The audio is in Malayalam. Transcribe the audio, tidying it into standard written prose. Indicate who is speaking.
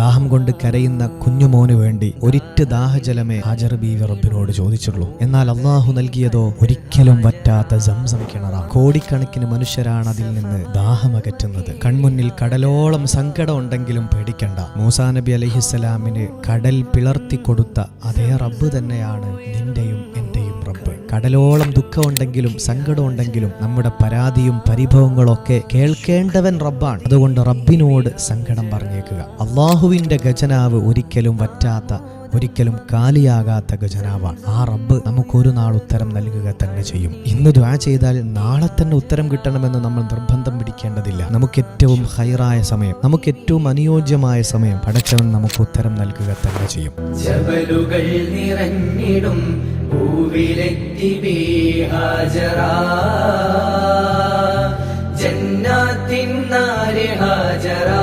Speaker 1: ദാഹം കൊണ്ട് കരയുന്ന കുഞ്ഞുമോന് വേണ്ടി ഒരിറ്റ് ദാഹജലമേ ഹാജർ ബീവി റബ്ബിനോട് ചോദിച്ചുള്ളൂ. എന്നാൽ അള്ളാഹു നൽകിയതോ ഒരിക്കലും വറ്റാത്ത സംസം കിണറാണ്. കോടിക്കണക്കിന് മനുഷ്യരാണ് അതിൽ നിന്ന് ദാഹമകറ്റുന്നത്. കൺമുന്നിൽ കടലോളം സങ്കടം ഉണ്ടെങ്കിലും പേടിക്കണ്ട. മൂസാ നബി അലൈഹിസ്സലാമിന് കടൽ പിളർത്തി കൊടുത്ത അതേ റബ്ബ് തന്നെയാണ് നിന്റെയും എന്റെയും റബ്ബ്. കടലോളം ദുഃഖമുണ്ടെങ്കിലും സങ്കടമുണ്ടെങ്കിലും നമ്മുടെ പരാതിയും പരിഭവങ്ങളൊക്കെ കേൾക്കേണ്ടവൻ റബ്ബാണ്. അതുകൊണ്ട് റബ്ബിനോട് സങ്കടം പറഞ്ഞേക്കുക. അള്ളാഹുവിന്റെ ഖജനാവ് ഒരിക്കലും വറ്റാത്ത, ഒരിക്കലും കാലിയാകാത്ത ഖജനാവാണ്. ആ റബ്ബ് നമുക്കൊരു നാൾ ഉത്തരം നൽകുക തന്നെ ചെയ്യും. ഇന്ന് ദുആ ചെയ്താൽ നാളെ തന്നെ ഉത്തരം കിട്ടണമെന്ന് നമ്മൾ നിർബന്ധം പിടിക്കേണ്ടതില്ല. നമുക്ക് ഏറ്റവും ഹൈറായ സമയം, നമുക്ക് ഏറ്റവും അനുയോജ്യമായ സമയം പടച്ചവൻ നമുക്ക് ഉത്തരം നൽകുക തന്നെ ചെയ്യും.
Speaker 2: ജബലുകൾ നിറഞ്ഞിടും പൂവിലെത്തി ഹാജറാ, ജന്നാത്തിൻ നാരി ഹാജറാ.